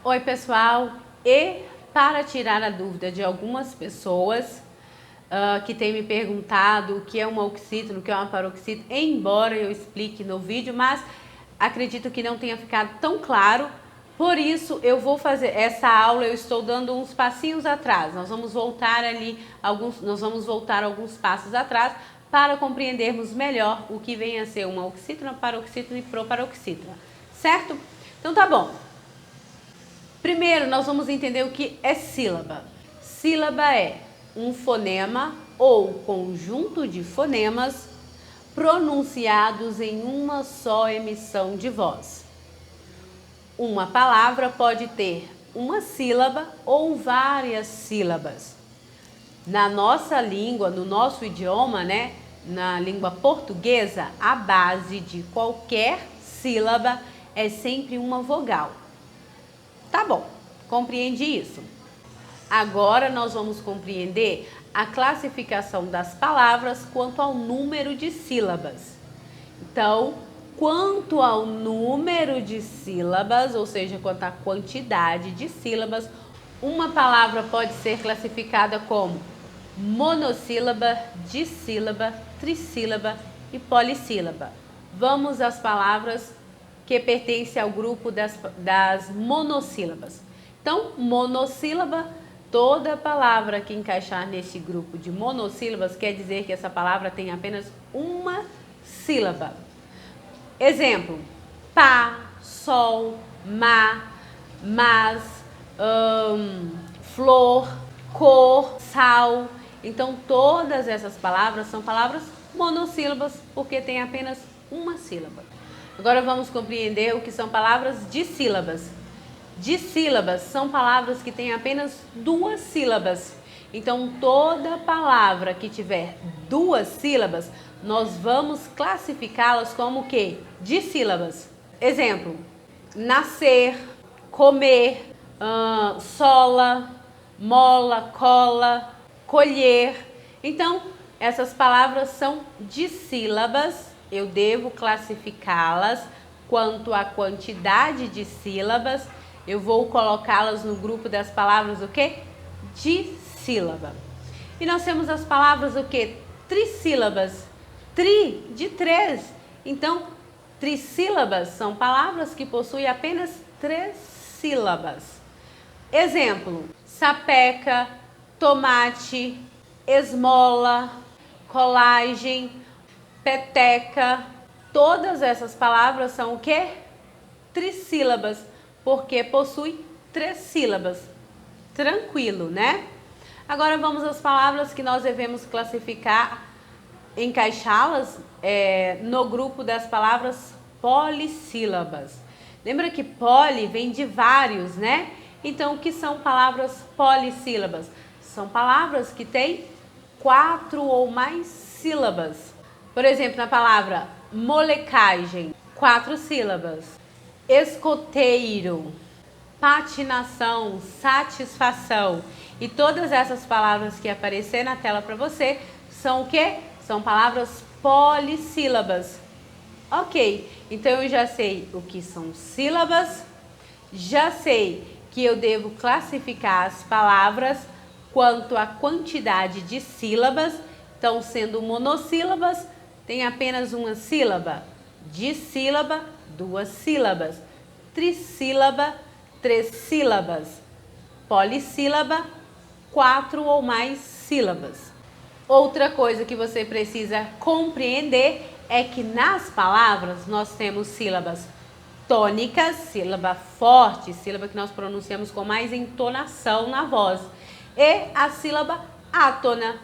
Oi pessoal, e para tirar a dúvida de algumas pessoas que têm me perguntado o que é uma oxítono, o que é uma paroxítona, embora eu explique no vídeo, mas acredito que não tenha ficado tão claro, por isso eu vou fazer essa aula, eu estou dando uns passinhos atrás, nós vamos voltar alguns passos atrás para compreendermos melhor o que vem a ser uma oxítona, paroxítona e proparoxítona, certo? Então tá bom. Primeiro, nós vamos entender o que é sílaba. Sílaba é um fonema ou conjunto de fonemas pronunciados em uma só emissão de voz. Uma palavra pode ter uma sílaba ou várias sílabas. Na nossa língua, no nosso idioma, né, na língua portuguesa, a base de qualquer sílaba é sempre uma vogal. Tá bom, compreendi isso. Agora nós vamos compreender a classificação das palavras quanto ao número de sílabas. Então, quanto ao número de sílabas, ou seja, quanto à quantidade de sílabas, uma palavra pode ser classificada como monossílaba, dissílaba, trissílaba e polissílaba. Vamos às palavras que pertence ao grupo das monossílabas. Então, monossílaba, toda palavra que encaixar nesse grupo de monossílabas quer dizer que essa palavra tem apenas uma sílaba. Exemplo: pá, sol, mas, flor, cor, sal. Então, todas essas palavras são palavras monossílabas porque tem apenas uma sílaba. Agora vamos compreender o que são palavras dissílabas. Dissílabas são palavras que têm apenas duas sílabas. Então, toda palavra que tiver duas sílabas, nós vamos classificá-las como o quê? Dissílabas. Exemplo: nascer, comer, sola, mola, cola, colher. Então, essas palavras são dissílabas. Eu devo classificá-las quanto à quantidade de sílabas. Eu vou colocá-las no grupo das palavras o quê? Dissílaba. E nós temos as palavras o quê? Trissílabas. Tri, de três. Então, trissílabas são palavras que possuem apenas três sílabas. Exemplo: sapeca, tomate, esmola, colagem, peteca. Todas essas palavras são o quê? Trissílabas, porque possui três sílabas. Tranquilo, né? Agora vamos às palavras que nós devemos classificar, encaixá-las no grupo das palavras polissílabas. Lembra que poli vem de vários, né? Então, o que são palavras polissílabas? São palavras que têm 4 ou mais sílabas. Por exemplo, na palavra molecagem, 4 sílabas. Escoteiro, patinação, satisfação. E todas essas palavras que aparecer na tela para você são o quê? São palavras polissílabas. Ok, então eu já sei o que são sílabas, já sei que eu devo classificar as palavras quanto à quantidade de sílabas. Então, sendo monossílabas, tem apenas uma sílaba. Dissílaba, 2 sílabas. Trissílaba, 3 sílabas. Polissílaba, 4 ou mais sílabas. Outra coisa que você precisa compreender é que nas palavras nós temos sílabas tônicas, sílaba forte, sílaba que nós pronunciamos com mais entonação na voz, e a sílaba átona.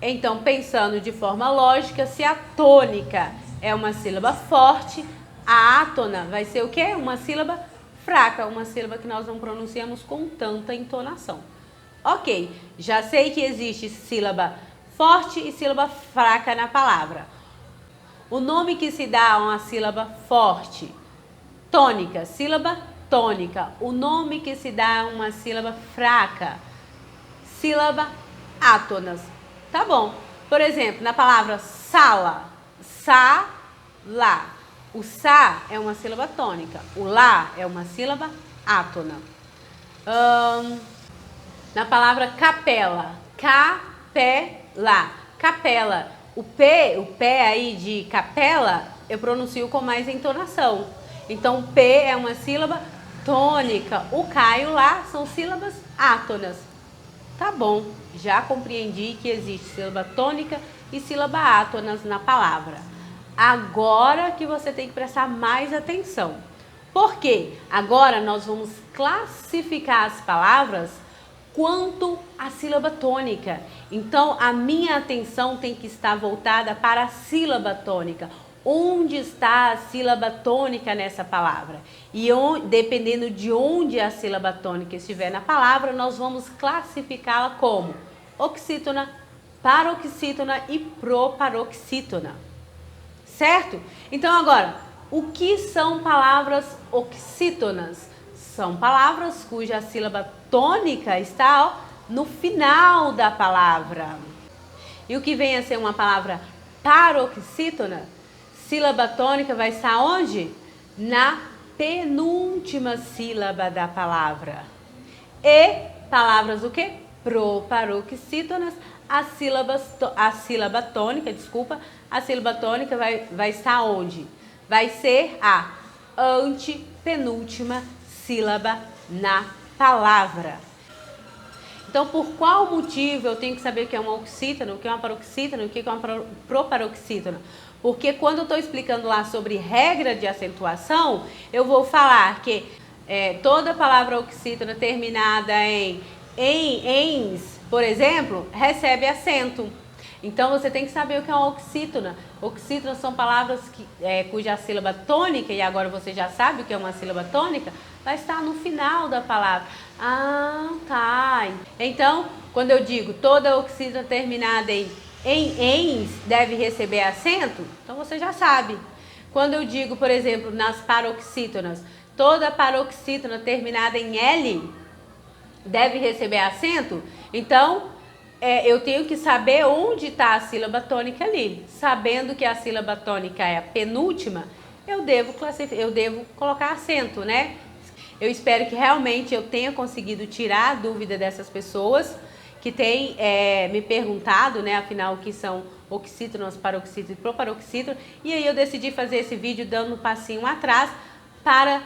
Então, pensando de forma lógica, se a tônica é uma sílaba forte, a átona vai ser o quê? Uma sílaba fraca, uma sílaba que nós não pronunciamos com tanta entonação. Ok, já sei que existe sílaba forte e sílaba fraca na palavra. O nome que se dá a uma sílaba forte: tônica, sílaba tônica. O nome que se dá a uma sílaba fraca: sílaba átonas. Tá bom. Por exemplo, na palavra sala, sa-lá. O sa é uma sílaba tônica, o lá é uma sílaba átona. Na palavra capela. Capela. Capela. O pé aí de capela, eu pronuncio com mais entonação. Então, P é uma sílaba tônica. O Caio lá são sílabas átonas. Tá bom, já compreendi que existe sílaba tônica e sílaba átonas na palavra. Agora que você tem que prestar mais atenção. Por quê? Agora nós vamos classificar as palavras quanto à sílaba tônica. Então, a minha atenção tem que estar voltada para a sílaba tônica. Onde está a sílaba tônica nessa palavra? E dependendo de onde a sílaba tônica estiver na palavra, nós vamos classificá-la como oxítona, paroxítona e proparoxítona. Certo? Então, agora, o que são palavras oxítonas? São palavras cuja sílaba tônica está no final da palavra. E o que vem a ser uma palavra paroxítona? Sílaba tônica vai estar onde? Na penúltima sílaba da palavra. E palavras o quê? Proparoxítonas, a sílaba tônica vai estar onde? Vai ser a antepenúltima sílaba na palavra. Então, por qual motivo eu tenho que saber o que é uma oxítona, o que é uma paroxítona, o que é uma proparoxítona? Porque quando eu estou explicando lá sobre regra de acentuação, eu vou falar que toda palavra oxítona terminada em ens, por exemplo, recebe acento. Então, você tem que saber o que é uma oxítona. Oxítonas são palavras cuja sílaba tônica, e agora você já sabe o que é uma sílaba tônica, vai estar no final da palavra. Ah, tá. Então, quando eu digo toda oxítona terminada em ens deve receber acento, então você já sabe. Quando eu digo, por exemplo, nas paroxítonas, toda paroxítona terminada em L deve receber acento, então eu tenho que saber onde está a sílaba tônica ali. Sabendo que a sílaba tônica é a penúltima, eu devo colocar acento, né? Eu espero que realmente eu tenha conseguido tirar a dúvida dessas pessoas que têm me perguntado, né, afinal, o que são oxítonas, paroxítonas e proparoxítonas. E aí eu decidi fazer esse vídeo dando um passinho atrás para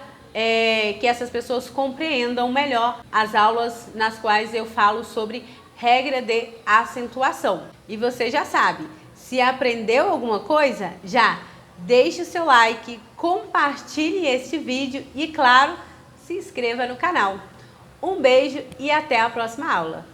que essas pessoas compreendam melhor as aulas nas quais eu falo sobre regra de acentuação. E você já sabe, se aprendeu alguma coisa, já deixe o seu like, compartilhe este vídeo e, claro, se inscreva no canal. Um beijo e até a próxima aula.